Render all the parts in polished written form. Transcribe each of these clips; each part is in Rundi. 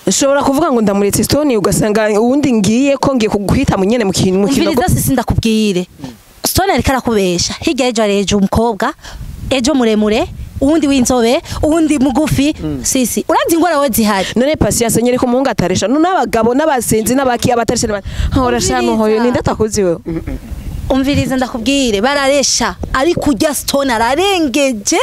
ushobora kuvuga ngo ndamuretse Stone ugasanga uwundi ngiye ko ngiye kuguhita mu nyene mu kintu umviriza sisi ndakubwire Stone ariko arakubesha hirya ejo areje umukobwa ejo muremure uwundi w'inzobe uwundi mugufi sisi urazi ingora we zihari none Patience nyere ko muhungu ataresha none abagabo n'abasenzi n'abaki abataresha hora shano hoyo ninde atakuzi wewe umviriza ndakubwire bararesha ariko urya Stone ararengeje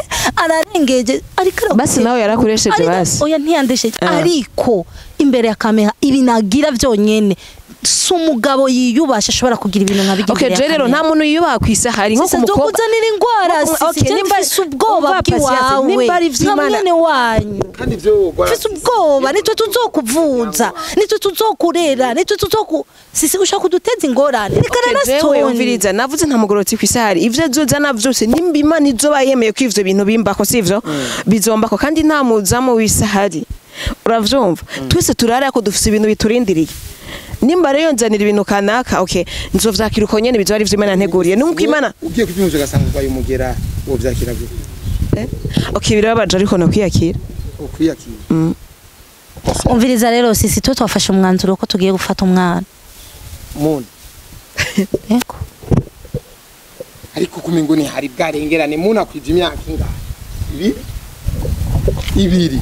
ariko basi nawe yarakuresheje basi oya ntiyandesheje ariko imbere ya kamera ibinagira vyonyene sumugabo yiyubasha ashobora kugira ibintu nka bigira okay rero nta muntu yiyubaha kwisahari nko kumukobwa kuzanira ingwara okay nimba ubwoba bwiwawe nimba ari vy'Imana wanyu kandi byo fise ubwoba nitwe tuzokuvuza nitwe tuzokurera nitwe sisi ushaka kuduteza ingorane reka na Stone umviriza navuze nta mugorotsi kwisahari ivyo zozana vyose nimba Imana izoba yemeye ko ivyo bintu bimbako sivyo bizombako kandi nta muzamu wisahari uravyumva twese turara ko dufise ibintu biturindiriye nimba rero nzanira ibintu kanaka okay nzovyakira uko nyene bizari vy'Imana nteguriye nuko Imana ugiye kubyumva ugasanga ubaye umugera wo vyakira gute okay birabaje ariko no kwiyakira umviriza rero sisi twe twafashe umwanzuro ko tugiye gufata umwana muntu yego ariko kumengo ni hari bwarengerane muntu akwije imyaka ingahe ibiri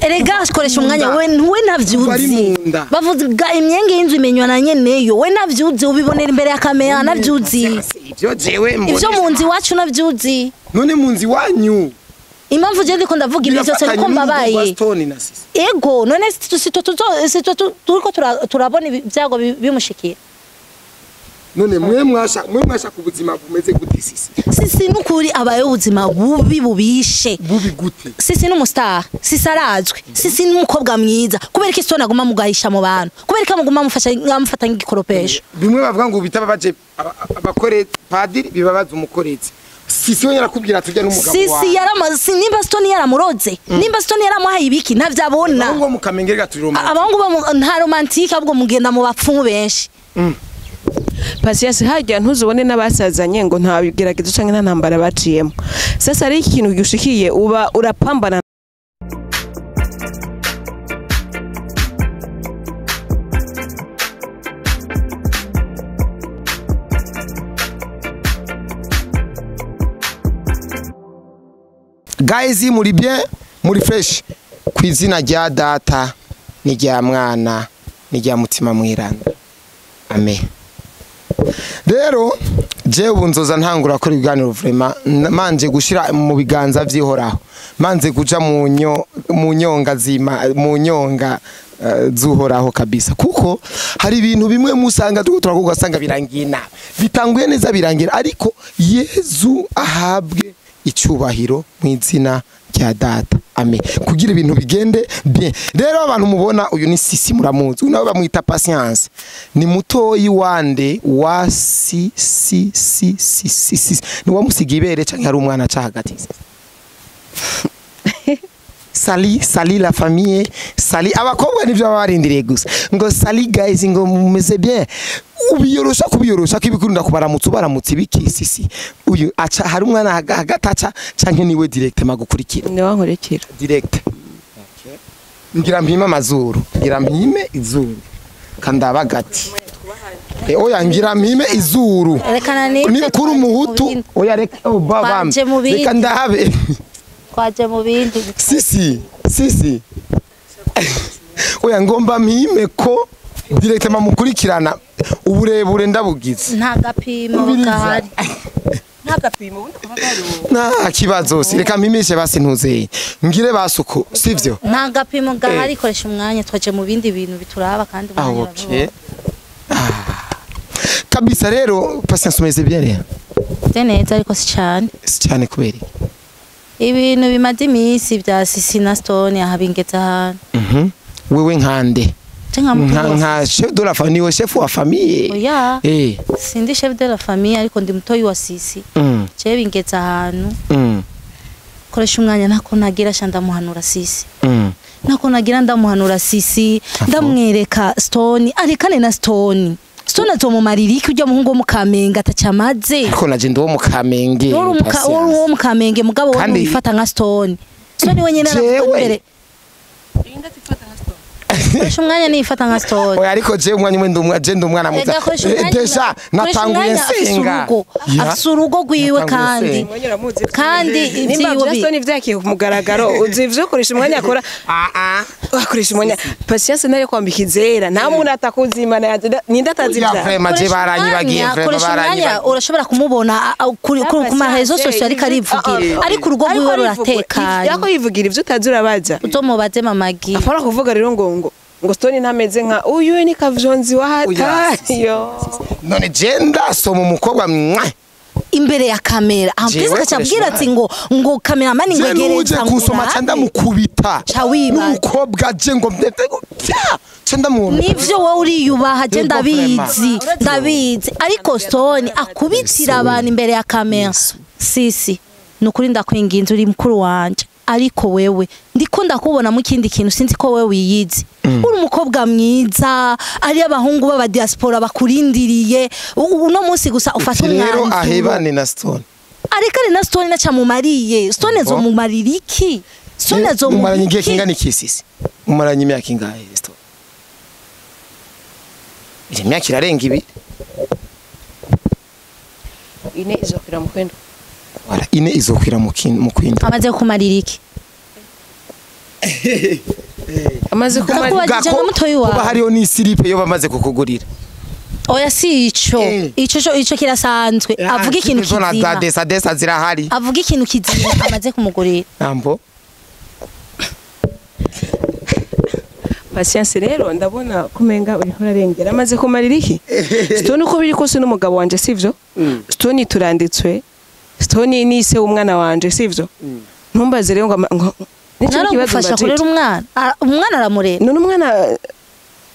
erega akoresha umwanya we navyuzi bavuga imyenge y'inzu imenywa na nyeneyo we navyuzi ubibonera imbere ya kamera navyuzi ivyo munzi wacu navyuzi none munzi wanyu impamvu je ndiko ndavuga ibyo cyose ko mbabaye ego none turiko turabona ibyago bimushikira none mwe mwasha ku buzima bumeze gute sisi nukuri abaye ubuzima bubi bubishe bubi gute sisi n'umustar sisi arazwe sisi n'umukobwa mwiza kubera ko Stone aguma mugahisha mu bantu kubera ko amuguma mufata nk'igikoropesho bimwe bavuga ngo bitaba baje abakore padiri bibabaza umukorezi sisi we yarakubwira tujya n'umugabo wawe sisi yaramaze nimba Stone yaramuroze nimba Stone yaramuhaye ibiki ntavyabona ngo mukamengera turi romantique abahungu nta romantique ahubwo mugenda mu bapfumu benshi Patience hajya ntuzubone n'abasazanye ngo ntabigeragezo canke nta ntambara baciyemo sasa ari ikintu gushikiye uba urapambana guys muri bien muri fresh kwizina rya data ni rya mwana ni rya mutima mwiranda amen rero je bunzoza ntangura ko ibiganiro vraiment manje gushira mu biganza vyihoraho manze kuja mu nyonga zuhoraho kabisa kuko hari ibintu bimwe musanga turakugasanga birangina bitanguye neza birangira ariko Yezu ahabwe icyubahiro mu izina rya data amen kugira ibintu bigende bien rero abantu mubona uyu ni sisi muramuzi unawe bamwita Patience ni mutoyi wande wa si ni wamusiga ibere canke hari umwana ca hagati sali la famille sali abakobwa nivyo barindiriye gusa ngo sali guys ngo mumeze bien kubiyorosha kibikunda kubaramutse baramutse ibiki sisi uyu aca hari umwana hagataca canke niwe direct magukurikira ni wankurekira direct ngira mpima amazuru ngira mpime izuru kandaba gati oya ngira mpime izuru ni kuri umuhutu oya reka bam reka ndahabe kwaje mu bindi sisi oya ngomba mpime ko direct mamukurikirana uburebure ndabugize nta gapimo gahari nta gapimo ubundi kubagari nta kibazo reka mpimishe basi ntuzeye ngire basuko sivyo nta gapimo gahari koresha umwanya twaje mu bindi bintu bituraba kandi okay kabisa rero Patience umeze bien rero neza ariko si cyane kubera ibintu bimaze imisi bya Sisi na Stone ahabingeza hano wewe nkande nka chef de la famille chef wa famille oya sindi chef de la famille ariko ndi mutoyi wa Sisi je bingeza ahantu koresha umwanya nako nagira shanda muhanura Sisi nako nagira ndamuhanura Sisi ndamwereka Stone arikane na Stone azomumarira iki ujya muhungu wo mu Kamenge atacamaze ariko naje ndo wo mu Kamenge wo mu Kamenge mugabo wo bifata nka Stone wenyene inda tifata nka Stone koresha umwanya nifata nka story oya ariko je umwanya umwe ndi umwana muto Ega, koresha umwanya- deja natanguye nsenga afise urugo rwiwe kandi kandi nimba ivyiwe bi- Justin vyakiye ku mugaragaro uzi ivyo ukoresha umwanya akora wakoresha umwanya patience nayo kwambika izera nta muntu atakuzimana ninde atazivya vraiment je baranyibagiye vraiment koresha umwanya baranyibagiye urashobora kumubona ku marezo sosio ariko arivugira ariko urugo rwiwe ruratekanye yako yivugira ivyo utazi urabaza uzomubaze mamagi afara kuvuga rero ngo Stone ntameze nka uyu ni kavyonzi wa hatayo none je ndasoma umukobwa imbere ya kamera Jewe ampesa kacabwira ati ngo cameraman je nuje ngegereza kusoma canda mukubita Ca wibaza. n'umukobwa je ngo mdetego canda muona nivyo wowe uriyubaha je Yego, ndabizi vraiment. ndabizi ariko Stone akubitira abantu imbere ya kamera sisi nukuri ndakwinginze uri mukuru wanje ariko wewe ndiko ndakubona mu kindi kintu sinzi ko wewe wiyizi uri umukobwa mwiza ari abahungu b'aba diaspora bakurindiriye uno munsi gusa ufata rero umwanzuro ahebane na Stone ariko ari na Stone naca mumariye Stone zo mumarira iki Stone zo mumaranye igihe kingana iki sisi mumaranye imyaka ingahe Stone ije myaka irarenga ibiri ine izokwira mu kwenda wala ine izokwira mu kwinda amaze kumarira iki amaze kumara Ndakubaza ijana mutoyi wawe. kuba hariho n'isilipe yo bamaze kukugurira oya si ico ico kirasanzwe avuga ikintu zona za kizima desa zirahari avuga ikintu kizima amaze kumugurira nambo patience rero ndabona kumenga uri urarengera amaze kumarira iki Stone uko biri kose n'umugabo wanje sivyo Stone turanditswe Stone ni se w'umwana wanje sivyo ntumbaze rero ngo naragufasha kurera umwana aramurera none umwana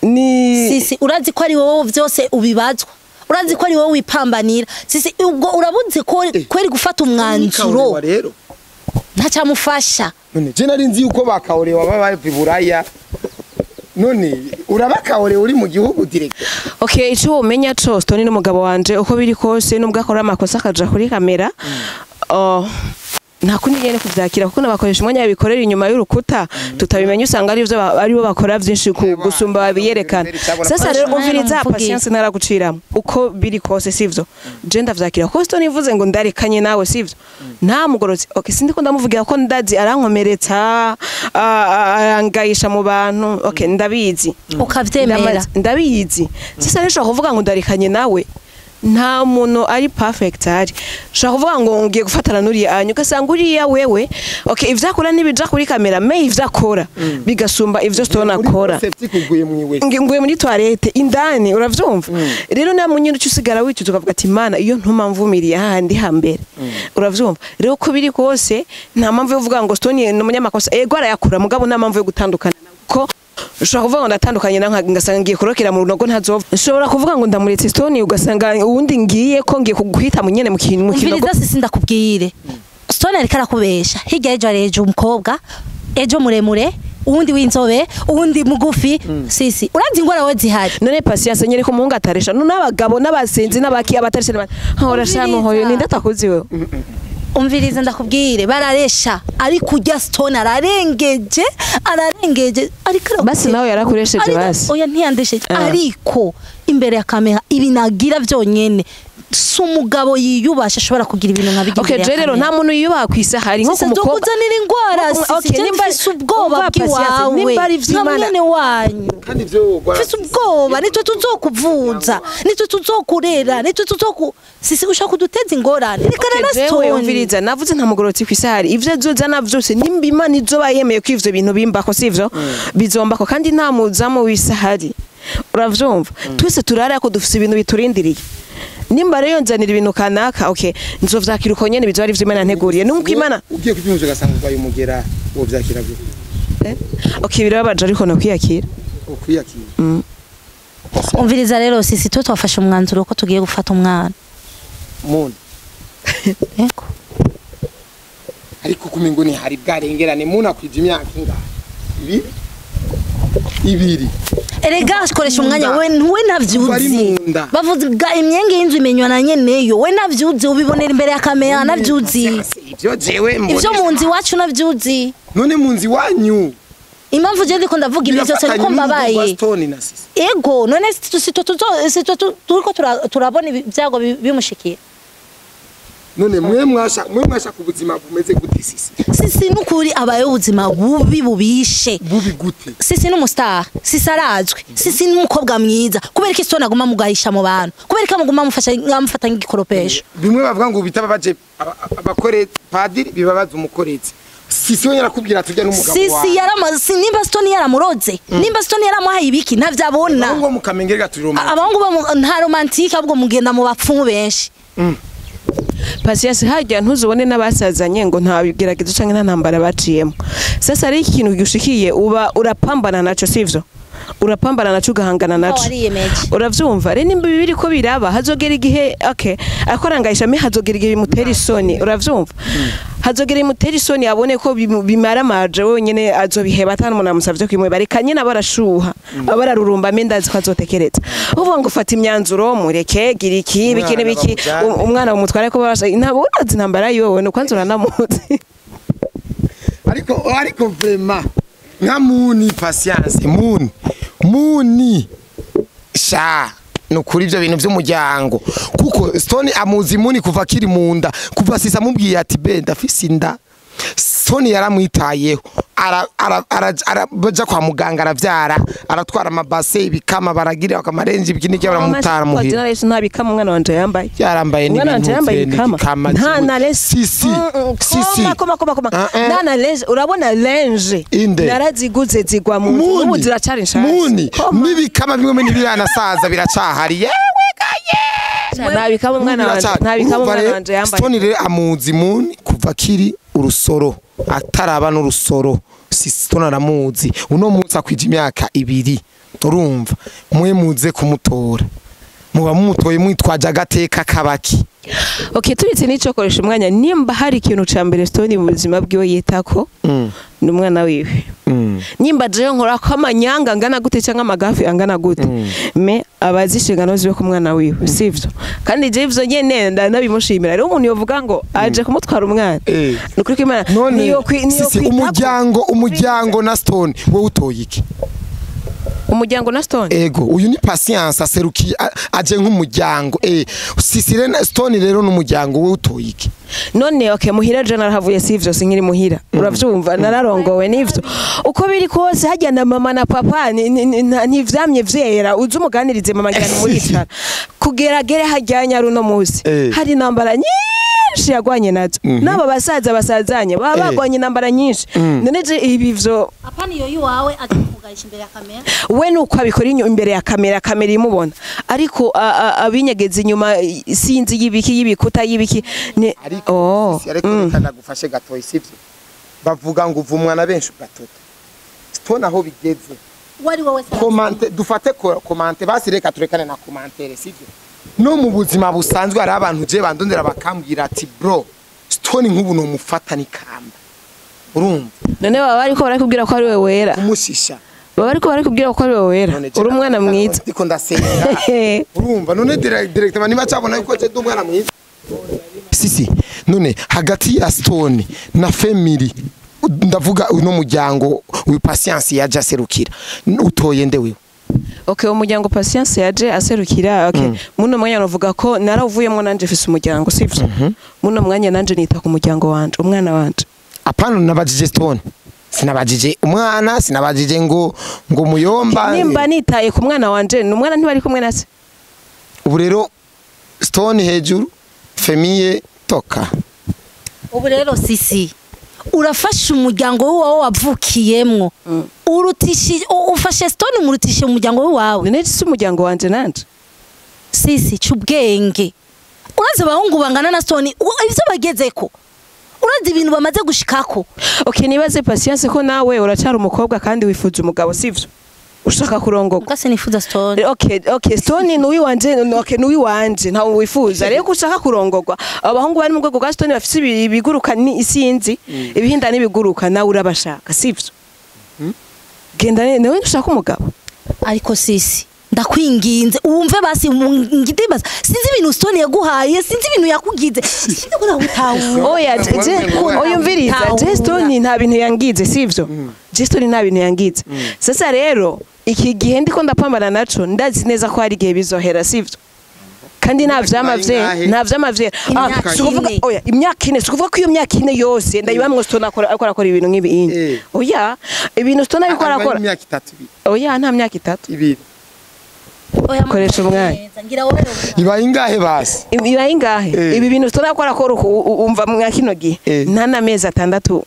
ni sisi urazi ko ari wowe vyose ubibazwa urazi ko ari wowe wipambanira sisi ubwo urabuze ko kweri gufata umwanzuro rero ntacamufasha none je nari nzi yuko bakaorewa baba biburaya none urabakaore uri mu gihugu direct okay ico umenya co Stone n'umugabo wanje uko biri kose nubwo akora amakosa akaja kuri kamera nta kundi yene kuvyakira kuko nabakoresha umwanya yabikorera inyuma y'urukuta tutabimenya usanga ari bo bakora vyinshi gusumba babiyerekana sasa rero umviriza patience naraguciramo uko biri kose sivyo je ndavyakira ko Stone ivuze ngo ndarekanye nawe sivyo nta mugorozi okay sindi ko ndamuvugira ko ndazi arankomeretsa arangayisha mu bantu okay ndabizi ukavyemera ndabizi sasa rero kuvuga ngo ndarekanye nawe nta muntu ari perfect ari shaka kuvuga ngo ngiye gufatana nuri anyu gasanga uriya wewe okay ivyakora nibija kuri kamera me ivyakora bigasumba ivyo Stone akora nguye muri toilette indani uravyumva rero na munyine ucusigara wicu tukavuga ati mana iyo ntuma mvumiriye handi hambere uravyumva rero ko biri kose nta mpamvu yo kuvuga ngo Stone ni umunyamakosa ego arayakura mugabo nta mpamvu yo gutandukana ko ushobora kuvuga ngo ndatandukanye na ngasanga ngiye kurokera mu runogo ntazova ushobora kuvuga ngo ndamuretse Stone ugasanga uwundi ngiye ko ngiye kuguhita mu nyene mu kintu umviriza sisi ndakubwire Stone ariko arakubesha hirya ejo areje umukobwa ejo muremure uwundi w'inzobe uwundi mugufi sisi urazi ingwara we zihari none patience nyere ko muhunga ataresha none abagabo n'abasenzi n'abaki abataresha hora shano hoyo ninde atakuzi wewe umviriza ndakubwire bararesha ariko ujya Stone ararengeje ariko basi nawe yarakuresheje basi oya ntiyandesheje ariko imbere ya kamera ibinagira vyonyene si umugabo yiyubasha ashobora kugira ibintu nka bigira okay rero nta muntu yiyubaha kwisahari nko kumukobwa kuzanira ingwara okay nimba ubwoba bw'iwawe nimba ari vy'Imana mwene wanyu kandi byo fise ubwoba nitwe tuzokuvuza nitwe tuzokurera nitwe sisi ushaka kuduteza ingorane rikana na Stone umviriza navuze nta mugorotsi kwisahari ivyo azozana vyose nimba Imana izoba yemeye ko ivyo bintu bimbako sivyo bizombako kandi nta muzamu wisahari uravyumva twese turara ko dufise ibintu biturindiriye nimba rero nzanira ibintu kanaka okay nzovyakira uko nyene bizo ari vy'Imana nteguriye nuko Imana ugiye kubyumva gasanga kwayo mugera wo vyakira gute okay birabaje ariko no kwiyakira umviriza rero sisi twe twafashe umwanzuro ko tugiye gufata umwana muntu yego ariko kumengo ni hari bwarengerane muntu akwije imyaka ingahe ibiri erega akoresha umwanya we ntavyuzi bavuga imyenge y'inzu imenywa na nyeneyo we ntavyuzi ubibonera imbere ya kamera ntavyuzi ivyo jewe ivyo mu nzi wacu ntavyuzi none mu nzi wanyu impamvu je ndiko ndavuga ibi byose Birafatanye niko mbabaye n'urugo rwa Stone na Sisi. ego none turiko turabona ibyago bimushikira None mwe mwasha ku buzima bumeze gute Sisi? Sisi nukuri abaye ubuzima bubi bubishe Bubi gute? Sisi n'umustar Sisi arazwi Sisi n'umukobwa mwiza kubera ko Stone aguma mugahisha mu bantu kubera ko amuguma amufata nk'igikoropesho Bimwe bavuga ngo bitaba baje abakore padiri bibabaza umukorezi. Sisi we yarakubwira tujya n'umugabo wawe. Sisi yaramaze nimba Stone yaramuroze nimba Stone yaramuhaye ibiki ntavyabona Ngo mukamengera turi romantique. abahungu nta romantique ahubwo mugenda mu bapfumu benshi Patience hajya ntuzubone n'abasazanye ngo ntabigeragezo canke nta ntambara baciyemo. Sasa ari ikintu gushikiye uba urapambana naco sivyo? Urapambana naco ugahangana naco. Uravyumva rero nimba bibiri ko biraba hazogera igihe okay akorangaisha me hazogera igihe bimutera isoni uravyumva? Hazogera imutera isoni abone ko bimara maje wenyene azobiheba atanu umuntu amusavye kwimwe barekanye nabarashuha abararurumba mendazi ko azotekereza. Uvuga ngo ufata imyanzuro mureke gira iki bikene biki umwana umutware ko barasha ntabonazi ntambara yowe no kwanzura namuzi. Ariko vraiment nka Muni Patience Muni sha nukuri ivyo bintu vy'umuryango kuko Stone amuzi Muni kuva kiri munda kuva Sisi amubwiye ati be ndafise inda Stone yaramwitayeho arabaja kwa muganga aravyara aratwara amabase ibikama baragira akamarenje bikinike baramutara muhira ntabikama umwana wanje yambaye yarambaye n'ibintu yambaye ikama nta na Sisi koma nta lenje urabona lenje naraziguze zigwa mu n'ubu ziracari nshaka Muni n'ibikama bimwe n'ibiranasaza biracahari yewe gaye ntabikama umwana wanje yambaye Stone rero amuzi Muni kuva kiri urusoro ataraba n'urusoro Sisi Stone aramuzi uno munsi akwije imyaka 2 urumva mwe muze kumutora muba mumutoye mwitwaje agateka kabaki. Okay turitse nico koresha umwanya nimba hari ikintu ca mbere Stone mu buzima bwiwe yitako n'umwana wiwe nimba je nkora ko amanyanga ngana gute cyangwa amagafi angana gute me abazishingano ziwe ku mwana wiwe sivyo kandi je ivyo nyene nabimushimira rero umuntu yovuga ngo aje kumutwara umwana nukuri ko Imana niyo umuryango na Stone wowe utoye iki umuryango na Stone ego uyu ni Patience aserukiye aje nk'umuryango Sisi rena Stone rero n'umuryango we utoye iki none okay muhira je narahavuye sivyo sinkiri muhira uravyumva nararongowe nivyo uko biri kose hajya na mama na papa ntivyamye vyera uzi umuganirize mama njyana muricara kugeragere hajyanya runo musi hari nambara nyinshi yagwanye nazo nabo basazanye baba bagwanye nambara nyinshi none je ibivyo apani yo yiwawe atakugaisha imbere ya kamera we nuko abikora imbere ya kamera imubona ariko abinyegeza inyuma sinzi y'ibikuta y'ibiki ni ariko nagufashe gatoyi sivyo bavuga ngo uvumwa na benshi gatota Stone aho bigeze wari wowe komante dufate komante basi reka turekane na commentaire sivyo no mu buzima busanzwe ari abantu je bandondera bakambwira ati bro Stone nk'ubu no mufata ni kamba urumva none baba ariko barakubwira ko ari we wera umushisha baba ariko barakubwira ko ari we wera uri umwana mwiza ndiko ndasenga urumva none directement niba cyabona yuko je ndumwana mwiza Sisi none hagati ya Stone na family ndavuga uno muryango wi Patience yaje aserukira utoye nde wewe okay umuryango Patience yaje aserukira okay muno mwanya novuga ko naravuyemo nanje fise umuryango sivyo muno mwanya nanje nita ku muryango wanje umwana wanje apana nabajije Stone sinabajije umwana sinabajije ngo muyomba nimba nitaye ku mwana wanje n'umwana ntibari kumwe nase ubu rero Stone hejuru famille toka ubu rero Sisi urafasha umuryango wawe wavukiyemwo urutishi ufashe Stone umurutishe umuryango wawe none si umuryango wanje nanje Sisi cyubwenge uraze bahungu bangana na Stone ivyo bagezeko urazi ibintu bamaze gushikako okay nibaze Patience ko nawe uracara umukobwa kandi wifuza umugabo sivyo ushaka kurongoka ngase nifuza Stone okay Stone nuwi wanje nta wifuza rero ushaka kurongorwa abahungu bari mu rwego rwa Stone bafise ibiguruka ni isinzi ibihinda n'ibiguruka nawe urabashaka sivyo genda nawe ushaka umugabo ariko Sisi ndakwinginze wumve basi ngidibaza sinzi ibintu Stone yaguhaye sinzi ibintu yakugize sinzi ko nawe utawu oya je oyumviriza je Stone nta bintu yangize sivyo je Stone nta bintu yangize sasa rero iki gihe ndiko ndapambana naco ndazi neza ko hari igihe bizohera sivyo kandi nta vy'amavye sikuvuga oya imyaka ine sikuvuga ko iyo myaka ine yose ndayibamwe Stone akora ibintu nk'ibi ine oya ibintu Stone abikora oya nta myaka 3 koresha umwanya ibaye ingahe basi ibaye ingahe ibi bintu Stone akora umva mwa kino gihe nta n'amezi 6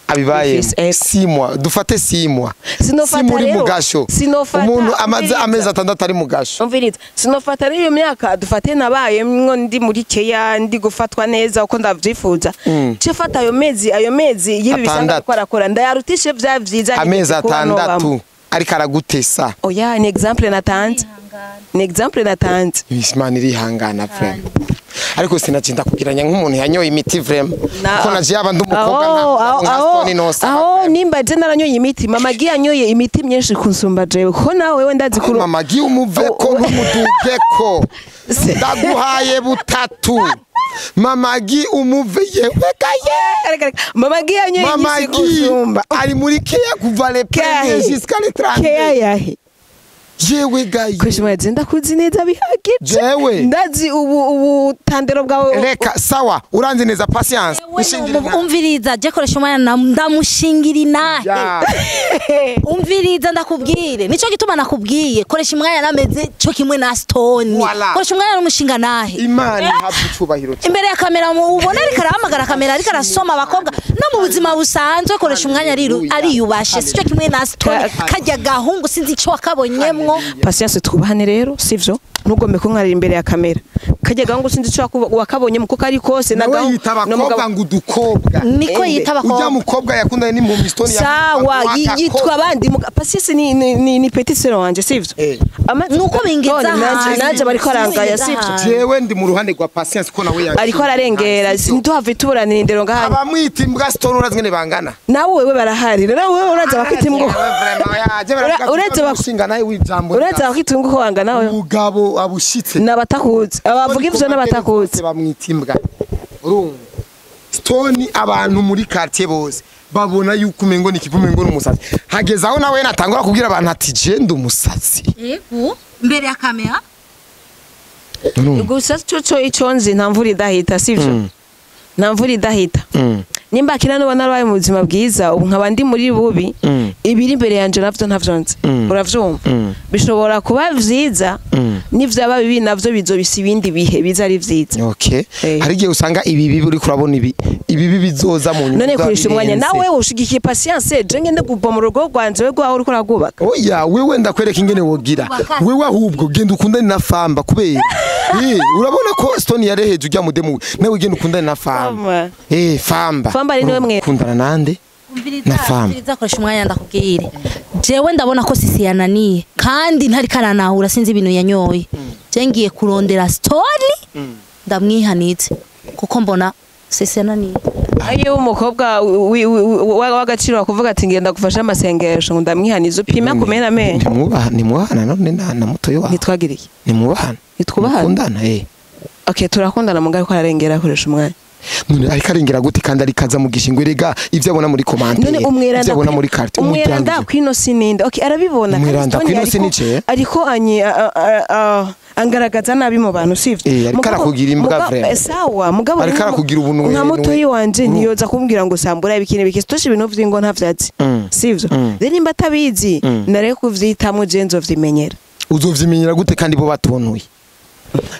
abibaye 6 mois dufate 6 mois sinofata rero mugasho umuntu amaze amezi 6 ari mugasho umviriza sinofata rero iyo myaka dufate nabaye mwo ndi muri keya ndi gufatwa neza uko ndavyifuza cyo fata ayo mezi yibi bisanga akora ndayarutishe vya vyiza amezi 6 ariko aragutesa oya ni example natanze Imana irihangana friend ariko sinacinda kugiranya nk'umuntu yanyoye imiti vraiment ko naje yaba ndumukobwa nka Stone nosa aho nimba je naranyoye imiti mama gi yanyoye imiti myinshi kunsumba jewe ko nawe wewe ndazi kuro mama gi umuveko n'umudugeko ndaguhaye butatu mama gi umuve yewe gaye mama gi yanyoye imiti kunsumba ari muri keya kuva le premier jusqu'à le 30 keya yahe yewe gaye kwishima zenda kuzi neza bihagije jewe ndazi ubu tandero bwawe reka sawa uranze neza patience umviriza je koresha umwana ndamushingira inahe umviriza ndakubwire nico gituma nakubwiye koresha umwana nameze cyo kimwe na Stone koresha umwana n'umushinga nahe Imana ihabwe icubahiro imbere ya kamera ubona ariko arahamagara kamera ariko arasoma abakobwa no mu buzima busanzwe koresha umwanya ariyubashe sico kimwe na Stone kajya gahungu sinzi ico wakabonyemwo patience twubahane rero sivyo ntugombe kunkarira imbere ya kamera kajya gahungu sinzi ico wakabonye muko kari kose na gahungu n'umugabo ngo dukobwa niko yitaba ko ujya mukobwa yakundanye n'impumyi Stone sawa yitwa abandi patience ni petit sœur wanje sivyo nuko bingeza naje bariko arangaya sivyo jewe ndi mu ruhande rwa patience ko nawe ariko ararengera sinduhave tuburanira indero ngaha abamwita imbwa Stone urazwe bangana nawe wewe barahari rero wewe uraza bakita imbwa uraza bakita imbwa wangana nawe umugabo abushitse nabatakuze abavuga ivyo nabatakuze bamwita imbwa urumva Stone abantu muri quartier bose babona yuko umengo nikivumengo n'umusazi hageze aho nawe natangura kubwira abantu ati je ndumusazi yego mbere ya kamera gusa cyo iconzi nta mvura idahita sivyo nta mvura idahita nimba kira no bana mu buzima bwiza ubu nkaba ndi muri bubi ibiri imbere yanje navyo ntavyonze uravyumva bishobora kuba vyiza n'ivyaba bibi navyo bizobisa ibindi bihe biza ari vyiza okay hari gihe usanga ibi bibi uri kurabona ibi bizoza mu none kurisha umwanya nawe ushigikiye patience je ngende kuva mu rugo rwanje we gwaho uri kuragubaka oya wewe ndakwereka ingene wogira wewe ahubwo genda ukundane na famba kubera urabona ko Stone yareheje ujya mudemu nawe genda ukundane na famba famba ari niwe mwe kundana nande na famba umviriza koresha umwanya ndakubwire jewe ndabona ko sisi yananiye kandi ntari karanahura sinzi ibintu yanyoye je ngiye kurondera Stone ndamwihanitse kuko mbona sisi yananiye ayo umukobwa w'agaciro wakuvuga ati ngenda gufasha amasengesho ngo ndamwihanize upima kumena amenyo nimubahana none na mutoyo wawe nitwagiriye nimubahana nitwubahana okay turakundana mugari ko ararengera akoresha umwanya none ariko arengera gute kandi arikaza mu gishingo rega ivyo abona muri commande none umweranda abona muri carte umweranda kwino sininde okay arabibona umweranda kwino sinice ariko angaragaza nabi mu bantu sivyo ariko arakugira imbwa vraiment sawa mugabo ariko arakugira ubuntu nka mutoyi wanje niyoza kumbwira ngo sambura ibikini bikitoshe ibintu vyingo ntavyatsi sivyo rero imba tabizi nare kuvyitamwe jenzo vyimenyera uzovyimenyera gute kandi bo batonuye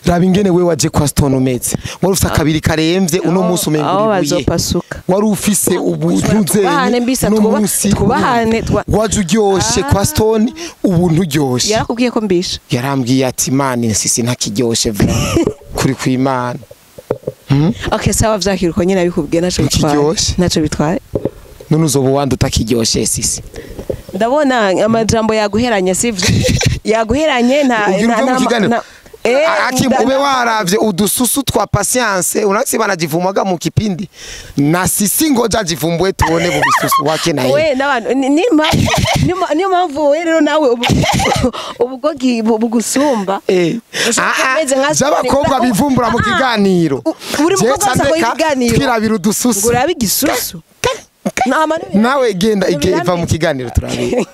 raba ingene we waje kwa Stone umeze wari ufise akabiri karemvye uno munsi umenguriye wari ufise ubuntuze twubahane waje uryoshe kwa Stone ubuntu uryoshe yarakubwiye ko mbisha yarambwiye ati Imana sisi ntakiryoshe vraiment kuri kw'Imana okay sawa vyakiruko nyine abikubwiye naco bitwaye none uzoba wandi utakiryoshe sisi ndabona amajambo yaguheranye sivyo yaguheranye nta Akim ube waravye udususu twa patience unatsi banajivumaga mu kipindi na sisi ngoja jivumbwe tuone mu bisusu wake naye we nabantu ni mpamvu rero nawe ubugogi bugusumba z'abakobwa bivumbura mu kiganiro buri mukobwa asa ko ikiganiro twirabira udususu urabe igisusu nama nawe genda iva mu kiganiro turabe